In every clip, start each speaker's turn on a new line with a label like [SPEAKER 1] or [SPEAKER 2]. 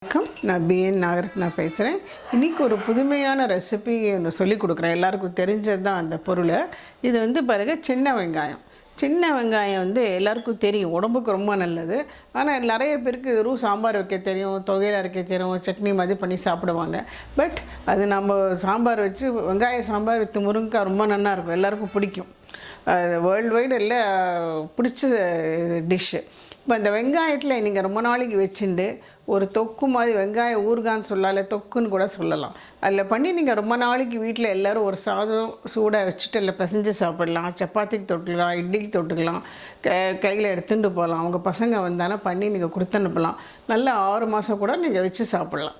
[SPEAKER 1] வணக்கம், நான் பிஎன் நாகரத்னா பேசுகிறேன். இன்றைக்கி ஒரு புதுமையான ரெசிபி ஒன்று சொல்லிக் கொடுக்குறேன். எல்லாருக்கும் தெரிஞ்சது தான் அந்த பொருள். இது வந்து பாருங்க, சின்ன வெங்காயம். சின்ன வெங்காயம் வந்து எல்லாருக்கும் தெரியும், உடம்புக்கு ரொம்ப நல்லது. ஆனால் நிறைய பேருக்கு வெறும் சாம்பார் வைக்க தெரியும், தொகையில் அரைக்க தெரியும், சட்னி மாதிரி பண்ணி சாப்பிடுவாங்க. பட் அது நம்ம சாம்பார் வச்சு வெங்காய சாம்பார் வித் முருங்கைக்காய் ரொம்ப நல்லா இருக்கும், எல்லாருக்கும் பிடிக்கும். வேர்ல்டு வைடு எல்லாம் பிடிச்ச டிஷ்ஷு. இப்போ இந்த வெங்காயத்தில் நீங்கள் ரொம்ப நாளைக்கு வச்சுட்டு ஒரு தொக்கு மாதிரி, வெங்காய ஊறுகான்னு சொல்லலாம், தொக்குன்னு கூட சொல்லலாம், அதில் பண்ணி நீங்கள் ரொம்ப நாளைக்கு வீட்டில் எல்லோரும் ஒரு சாதம் சூடாக வச்சுட்டு இல்லை பிசைஞ்சு சாப்பிடலாம். சப்பாத்திக்கு தொட்டுக்கலாம், இட்லிக்கு தொட்டுக்கலாம், கையில் எடுத்துகிட்டு போகலாம். அவங்க பசங்க வந்தாலும் பண்ணி நீங்கள் கொடுத்து அனுப்பலாம். நல்லா 6 மாதம் கூட நீங்கள் வச்சு சாப்பிட்லாம்.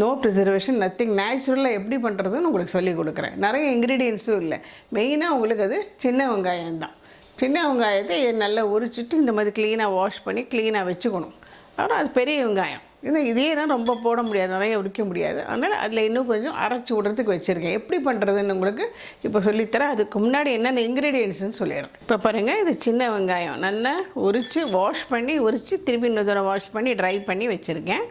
[SPEAKER 1] No preservation, nothing. நேச்சுரலாக எப்படி பண்ணுறதுன்னு உங்களுக்கு சொல்லிக் கொடுக்குறேன். நிறைய இன்க்ரீடியன்ஸும் இல்லை. மெயினாக உங்களுக்கு அது சின்ன வெங்காயம் தான். சின்ன வெங்காயத்தை நல்லா உரிச்சிட்டு இந்த மாதிரி க்ளீனாக வாஷ் பண்ணி க்ளீனாக வச்சுக்கணும். அப்புறம் அது பெரிய வெங்காயம். இதே தான் ரொம்ப போட முடியாது, நிறைய உரிக்க முடியாது. அதனால் அதில் இன்னும் கொஞ்சம் அரைச்சி விட்றதுக்கு வச்சுருக்கேன். எப்படி பண்ணுறதுன்னு உங்களுக்கு இப்போ சொல்லித்தரேன். அதுக்கு முன்னாடி என்னென்ன இன்க்ரீடியன்ட்ஸ்னு சொல்லிடுறேன். இப்போ பாருங்கள், இது சின்ன வெங்காயம் நல்லா உரித்து வாஷ் பண்ணி திருப்பி இன்னொரு தடவை வாஷ் பண்ணி ட்ரை பண்ணி வச்சுருக்கேன்.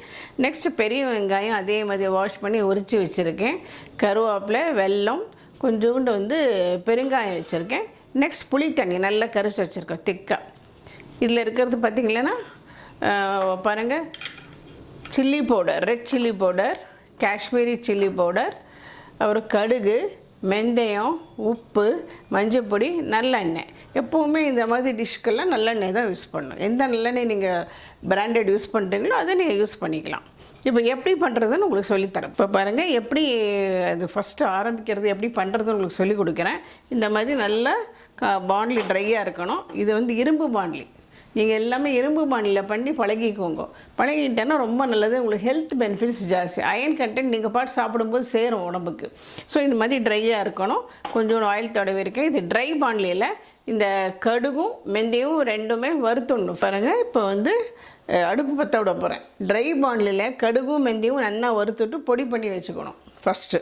[SPEAKER 1] நெக்ஸ்ட்டு பெரிய வெங்காயம் அதே மாதிரி வாஷ் பண்ணி உரித்து வச்சுருக்கேன். கருவேப்பிலை, வெல்லம், கொஞ்சோண்டு பெருங்காயம் வச்சுருக்கேன். நெக்ஸ்ட் புளி தண்ணி நல்லா கரைச்சி வச்சுருக்கோம் திக்காக. இதில் இருக்கிறது பார்த்திங்களன்னா பாருங்கள், chilli powder, red chilli powder, Kashmiri chilli powder, அப்புறம் கடுகு, வெந்தயம், உப்பு, மஞ்சப்பொடி, நல்லெண்ணெய். எப்போவுமே இந்த மாதிரி டிஷ்க்கெல்லாம் நல்லெண்ணெய் தான் யூஸ் பண்ணணும். எந்த நல்லெண்ணெய் நீங்கள் பிராண்டட் யூஸ் பண்ணுறீங்களோ அதை நீங்கள் யூஸ் பண்ணிக்கலாம். இப்போ எப்படி பண்ணுறதுன்னு உங்களுக்கு சொல்லித்தரேன். இப்போ பாருங்கள், எப்படி அது ஃபஸ்ட்டு ஆரம்பிக்கிறது எப்படி பண்ணுறதுன்னு உங்களுக்கு சொல்லிக் கொடுக்குறேன். இந்த மாதிரி நல்லா பாண்ட்லி ட்ரையாக இருக்கணும். இது இரும்பு பாண்ட்லி. நீங்கள் எல்லாமே இரும்பு பாண்டியில் பண்ணி பழகிக்கோங்க. பழகிட்டேன்னா ரொம்ப நல்லது. உங்களுக்கு ஹெல்த் பெனிஃபிட்ஸ் ஜாஸ்தி. அயன் கண்டென்ட் நீங்கள் பாட்டு சாப்பிடும்போது சேரும் உடம்புக்கு. ஸோ இந்த மாதிரி ட்ரையாக இருக்கணும். கொஞ்சம் ஆயில் தடவி இருக்கேன். இது ட்ரை பாண்ட்லியில் இந்த கடுகும் வெந்தயம் ரெண்டுமே வறுத்துடணும். பாருங்கள், இப்போ அடுப்பு பற்ற விட போகிறேன். ட்ரை பாண்ட்லியில் கடுகும் வெந்தயம் நல்லா வறுத்துட்டு பொடி பண்ணி வச்சுக்கணும். ஃபஸ்ட்டு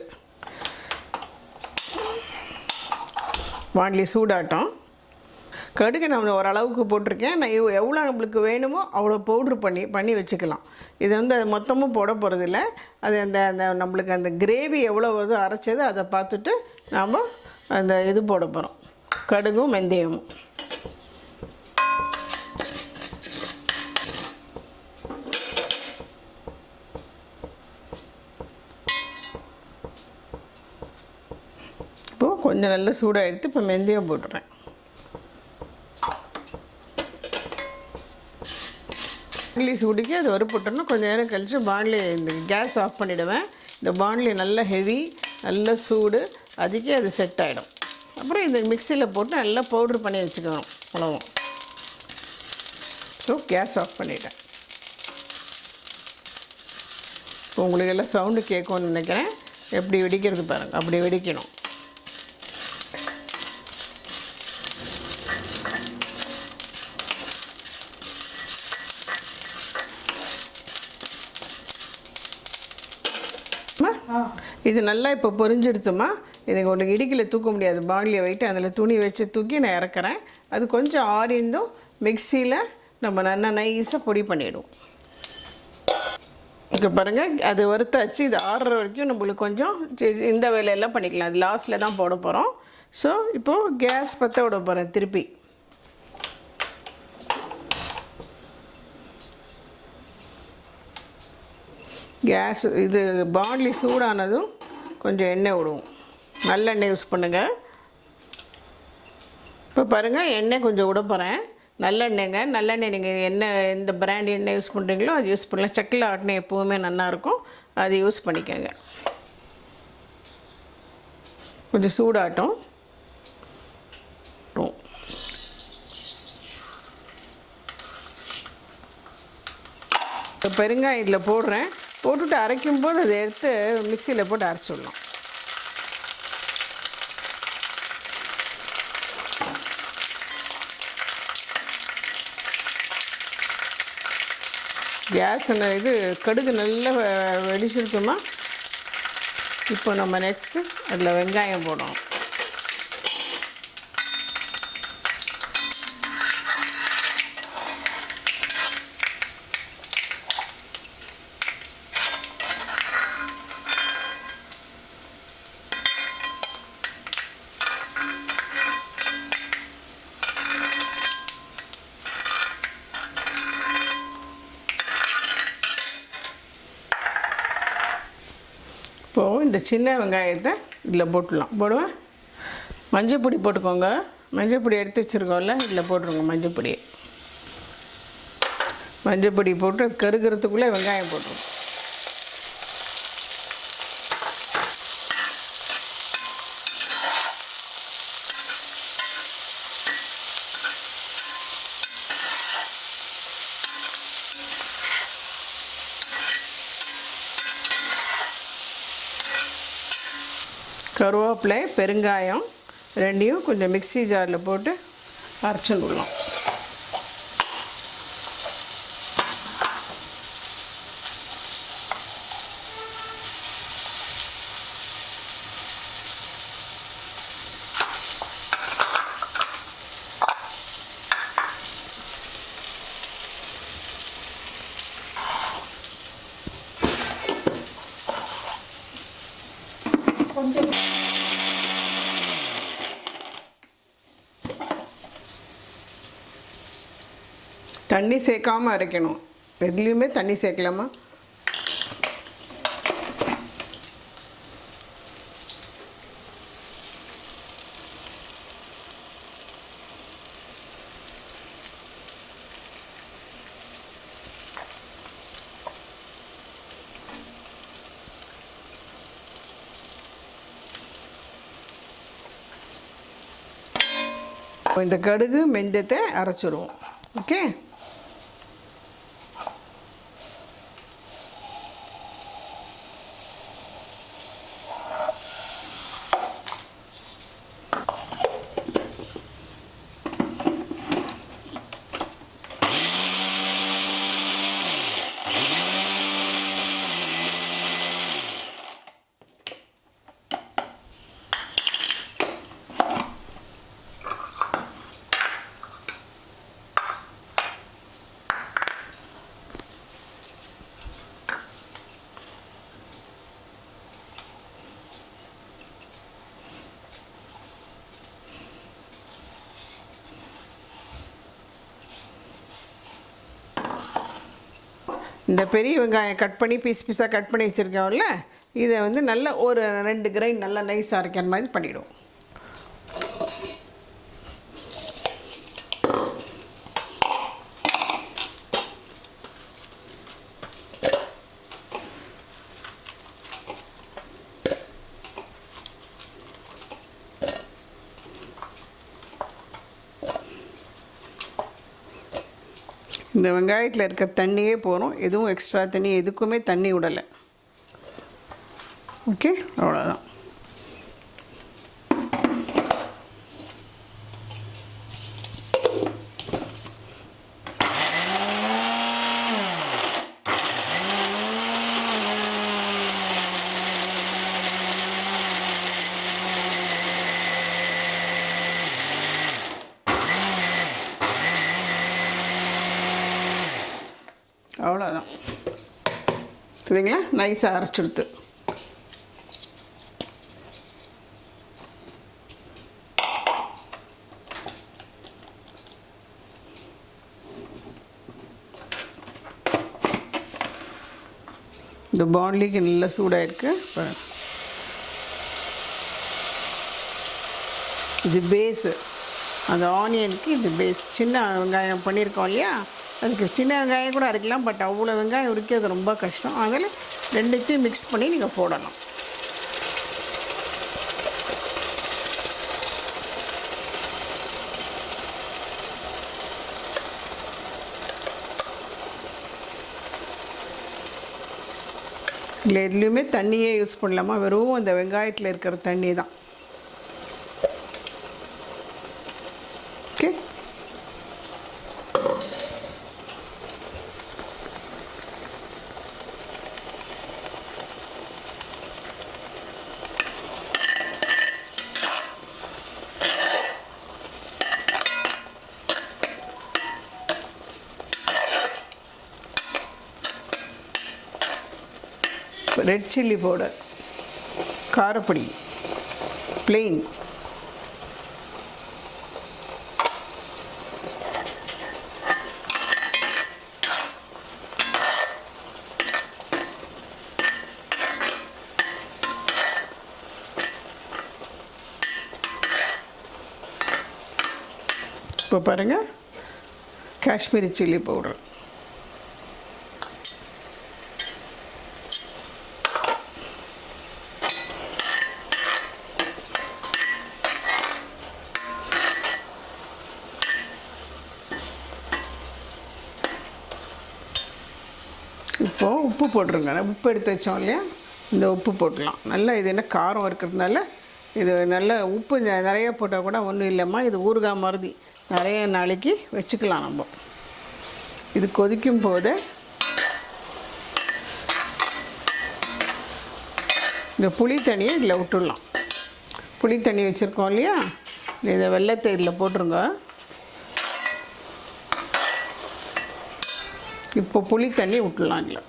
[SPEAKER 1] பாண்ட்லி சூடாட்டம். கடுகு நான் ஓரளவுக்கு போட்டிருக்கேன். நான் எவ்வளோ நம்மளுக்கு வேணுமோ அவ்வளோ பவுட்ரு பண்ணி வச்சுக்கலாம். இது அது மொத்தமும் போட போகிறதில்ல. அது அந்த நம்மளுக்கு அந்த கிரேவி எவ்வளோ அரைச்சது அதை பார்த்துட்டு நாம் அந்த போட போகிறோம், கடுகும் வெந்தயமும். இப்போது கொஞ்சம் நல்லா சூடாக எடுத்து இப்போ வெந்தயம் போட்டுறேன். பாண்ட்லி சூடிக்கு அது வறுப்பட்டோன்னா கொஞ்சம் நேரம் கழித்து பாண்ட்லி இந்த கேஸ் ஆஃப் பண்ணிவிடுவேன். இந்த பாண்ட்லி நல்லா ஹெவி, நல்ல சூடு, அதுக்கே அது செட் ஆகிடும். அப்புறம் இந்த மிக்சியில் போட்டு நல்லா பவுட்ரு பண்ணி வச்சுக்கணும் உணவும். ஸோ கேஸ் ஆஃப் பண்ணிவிட்டேன். இப்போ உங்களுக்கு எல்லாம் சவுண்டு கேட்கும்னு நினைக்கிறேன். எப்படி வெடிக்கிறது பாருங்கள், அப்படி வெடிக்கணும். இது நல்லா இப்போ பொரிஞ்செடுத்துமா. இது ஒன்று இடுக்கில் தூக்க முடியாது, பாண்டிலியை வைட்டு அதில் துணி வச்சு தூக்கி நான் இறக்குறேன். அது கொஞ்சம் ஆறிந்தும் மிக்சியில் நம்ம நல்லா நைஸாக பொடி பண்ணிவிடுவோம். இப்போ பாருங்கள், அது வறுத்தாச்சு. இது ஆறுற வரைக்கும் நம்மளுக்கு கொஞ்சம் இந்த வேலையெல்லாம் பண்ணிக்கலாம். அது லாஸ்ட்டில் தான் போட போகிறோம். ஸோ இப்போது கேஸ் பற்ற விட போகிறேன். திருப்பி கேஸ் பாண்ட்லி சூடானதும் கொஞ்சம் எண்ணெய் விடுவோம். நல்லெண்ணெய் யூஸ் பண்ணுங்கள். இப்போ பாருங்கள், எண்ணெய் கொஞ்சம் விட போகிறேன். நல்லெண்ணெய்ங்க. நல்லெண்ணெய் நீங்கள் எந்த பிராண்ட் எண்ணெய் யூஸ் பண்ணுறீங்களோ அது யூஸ் பண்ணலாம். சக்கில் ஆட்டினெய் எப்போவுமே நல்லாயிருக்கும், அது யூஸ் பண்ணிக்கோங்க. கொஞ்சம் சூடாட்டும். பெருங்காயம் இதில் போடுறேன். போட்டுட்டு அரைக்கும்போது அதை எடுத்து மிக்சியில் போட்டு அரைச்சி விடலாம். கேஸ் கடுகு நல்லா வெடிச்சிருக்குமா. இப்போ நம்ம நெக்ஸ்ட்டு அதில் வெங்காயம் போடணும். இப்போது இந்த சின்ன வெங்காயத்தை இதில் போட்டுடலாம். போடுவேன். மஞ்சள் பொடி போட்டுக்கோங்க. மஞ்சள் பொடி எடுத்து வச்சுருக்கோம்ல, இதில் போட்டுருங்க மஞ்சள் பொடியை. மஞ்சள் பொடி போட்டு கருகிறதுக்குள்ளே வெங்காயம் போட்டுருவோம். கருவேப்பிலை, பெருங்காயம் ரெண்டையும் கொஞ்சம் மிக்ஸி ஜாரில் போட்டு அரைச்சின்னு விடலாம்.
[SPEAKER 2] கொஞ்சம்
[SPEAKER 1] தண்ணி சேர்க்காமல் அரைக்கணும். எதுலேயுமே தண்ணி சேர்க்கலாமா? இந்த கடுகு வெந்தயத்தை அரைச்சிடுவோம். ஓகே. இந்த பெரிய வெங்காயம் கட் பண்ணி பீஸாக கட் பண்ணி வச்சுருக்கோம்ல, இதை வந்து நல்ல ஒரு 2 கிரைண்ட் நல்லா நைஸாக அரைக்கிற மாதிரி பண்ணிவிடுவோம். இந்த வெங்காயத்தில் இருக்க தண்ணியே போகிறோம். எதுவும் எக்ஸ்ட்ரா தண்ணி எதுக்குமே தண்ணி விடலை. ஓகே, அவ்வளோதான். அவ்வளோதான். சரிங்களா? நைஸாக அரைச்சிடுத்து. இந்த பாண்ட்லிக்கு நல்லா சூடாக இருக்குது. இது பேஸு, அந்த ஆனியனுக்கு இது பேஸ். சின்ன வெங்காயம் பண்ணியிருக்கோம் இல்லையா, அதுக்கு சின்ன வெங்காயம் கூட அரைக்கலாம். பட் அவ்வளோ வெங்காயம் உரிக்கிறது ரொம்ப கஷ்டம். அதில் ரெண்டுத்தையும் மிக்ஸ் பண்ணி நீங்கள் போடலாம். இல்லை எதுலேயுமே தண்ணியே யூஸ் பண்ணலாமா? வெறும் அந்த வெங்காயத்தில் இருக்கிற தண்ணி தான். ஓகே. ரெட் சில்லி பவுடர், காரப்பொடி, பிளெயின், இப்போ பாருங்கள், காஷ்மீரி சில்லி பவுடர். இப்போது உப்பு போட்டுருங்க. உப்பு எடுத்து வச்சோம் இல்லையா, இந்த உப்பு போட்டுடலாம். நல்லா இது என்ன காரம் இருக்கிறதுனால இது நல்ல உப்பு நிறைய போட்டால் கூட ஒன்றும் இல்லைம்மா, இது ஊறுகாய் மாதிரி நிறைய நாளைக்கு வச்சுக்கலாம். நம்ம இது கொதிக்கும் போது இந்த புளி தண்ணியை இதில் விட்டுடலாம். புளி தண்ணி வச்சுருக்கோம் இல்லையா, இதை வெள்ளத்தை இதில் போட்டுருங்க. இப்போ புளி தண்ணி விட்டுடலாம். இல்லை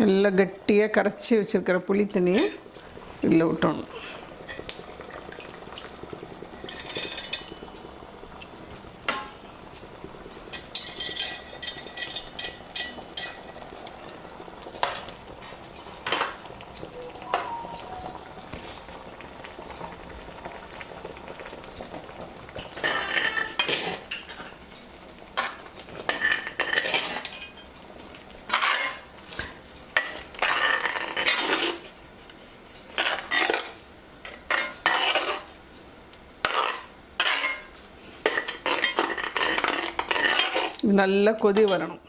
[SPEAKER 1] நல்லா கட்டியாக கரைச்சி வச்சுருக்கிற புளி தண்ணியை இதில் விட்டணும். நல்லா கொதி வரணும்.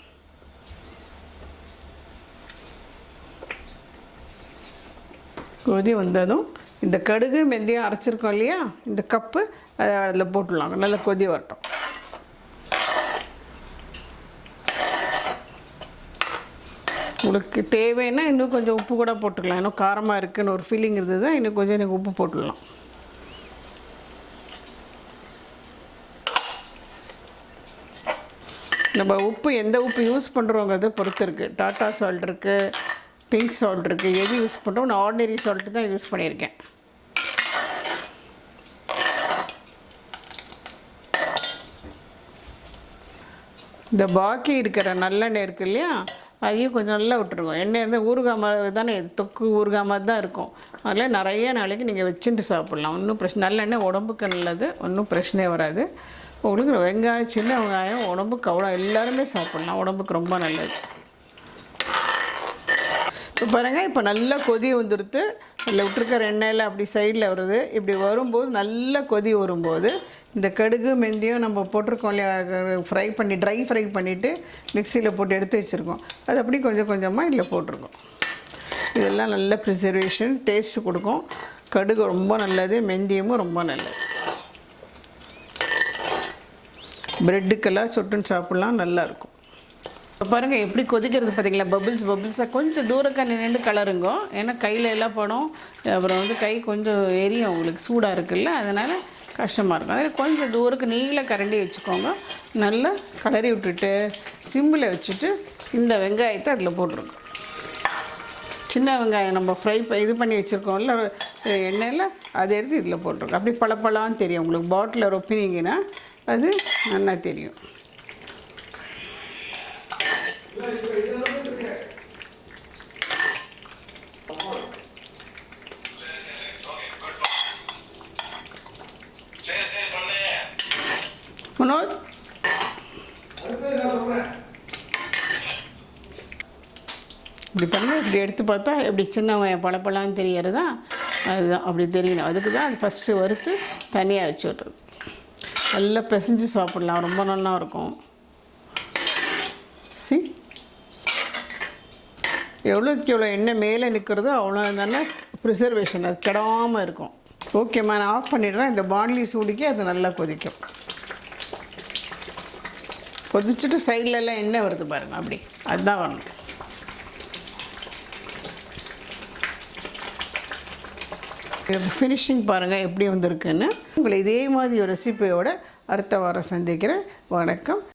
[SPEAKER 1] கொதி வந்ததும் இந்த கடுகு வெந்தயம் அரைச்சிருக்கோம் இல்லையா, இந்த கப்பு அதை அதில் போட்டுடலாம். நல்லா கொதி வரட்டும். உங்களுக்கு தேவைன்னா இன்னும் கொஞ்சம் உப்பு கூட போட்டுக்கலாம். இன்னும் காரமாக இருக்குதுன்னு ஒரு ஃபீலிங் இருந்தது, இன்னும் கொஞ்சம் எனக்கு உப்பு போட்டுடலாம். நம்ம உப்பு எந்த உப்பு யூஸ் பண்ணுறோங்கிறத பொறுத்து இருக்குது. டாட்டா சால்ட் இருக்குது, பிங்க் சால்ட் இருக்குது. எது யூஸ் பண்ணுறோம்? நான் ஆர்டினரி சால்ட்டு தான் யூஸ் பண்ணியிருக்கேன். இந்த பாக்கி இருக்கிற நல்லெண்ணெய் இருக்குது இல்லையா, அதையும் கொஞ்சம் நல்லா விட்டுருவோம். எண்ணெய் இருந்தால் ஊறுகாய் மாதிரி தானே, தொக்கு ஊறுகாய் மாதிரி தான் இருக்கும். அதில் நிறைய நாளைக்கு நீங்கள் வச்சுட்டு சாப்பிட்லாம். ஒன்றும் பிரச்சனை. நல்லெண்ணெய் உடம்புக்கு நல்லது, ஒன்றும் பிரச்சனையே வராது. உங்களுக்கு வெங்காயம், சின்ன வெங்காயம் உடம்புக்கு அவ்வளோ எல்லாருமே சாப்பிட்லாம், உடம்புக்கு ரொம்ப நல்லது. இப்போ பாருங்கள், இப்போ நல்லா கொதி வந்துடுத்து. அதில் விட்டுருக்கிற எண்ணெயில் அப்படி சைடில் வருது. இப்படி வரும்போது நல்லா கொதி வரும்போது இந்த கடுகு வெந்தயம் நம்ம போட்டிருக்கோம் இல்லையா, ட்ரை ஃப்ரை பண்ணிவிட்டு மிக்சியில் போட்டு எடுத்து வச்சுருக்கோம். அது அப்படி கொஞ்சம் கொஞ்சமாக இதில் போட்டிருக்கோம். இதெல்லாம் நல்ல ப்ரிசர்வேஷன், டேஸ்ட்டு கொடுக்கும். கடுகு ரொம்ப நல்லது, வெந்தயமும் ரொம்ப நல்லது. ப்ரெட்டுக்கெல்லாம் சொட்டுன்னு சாப்பிட்லாம், நல்லாயிருக்கும். இப்போ பாருங்கள் எப்படி கொதிக்கிறது பார்த்தீங்களா, பபிள்ஸாக கொஞ்சம் தூரக்காக நின்று கலருங்க. ஏன்னா கையில் எல்லாம் படம், அப்புறம் கை கொஞ்சம் எரியும், உங்களுக்கு சூடாக இருக்குல்ல, அதனால் கஷ்டமாக இருக்கும். அதில் கொஞ்சம் தூரக்கு நீள கரண்டி வச்சுக்கோங்க. நல்லா கலரி விட்டுட்டு சிம்மில் வச்சுட்டு இந்த வெங்காயத்தை அதில் போட்டுருங்க. சின்ன வெங்காயம் நம்ம இது பண்ணி வச்சுருக்கோம்ல எண்ணெயில், அதை எடுத்து இதில் போட்டுருங்க. அப்படி பழப்பழான்னு தெரியும் உங்களுக்கு. பாட்டிலில் ரொப்பினீங்கன்னா அது நல்லா தெரியும். மனோஜ், இப்படி பண்ணி இப்படி எடுத்து பார்த்தா எப்படி சின்ன பழப்பழான்னு தெரியறதா, அதுதான் அப்படி தெரியணும். அதுக்கு தான் அது ஃபஸ்ட்டு வறுத்து தனியாக வச்சு விட்றது. நல்லா பிசைஞ்சு சாப்பிட்லாம், ரொம்ப நல்லா இருக்கும். எவ்வளோக்கு எவ்வளோ எண்ணெய் மேலே நிற்கிறதோ அவ்வளோ நல்லா ப்ரிசர்வேஷன், அது கெடாமல் இருக்கும். ஓகேம்மா, நான் ஆஃப் பண்ணிடுறேன். இந்த பாண்ட்லி சூடிக்கு அது நல்லா கொதிக்கும். கொதிச்சுட்டு சைட்லலாம் எண்ணெய் வருது பாருங்கள், அப்படி அதுதான் வரணும். ஃபினிஷிங் பாருங்கள் எப்படி வந்திருக்குன்னு. உங்களை இதே மாதிரி ஒரு ரெசிபியோடு அடுத்த வாரம் சந்திக்கிறேன். வணக்கம்.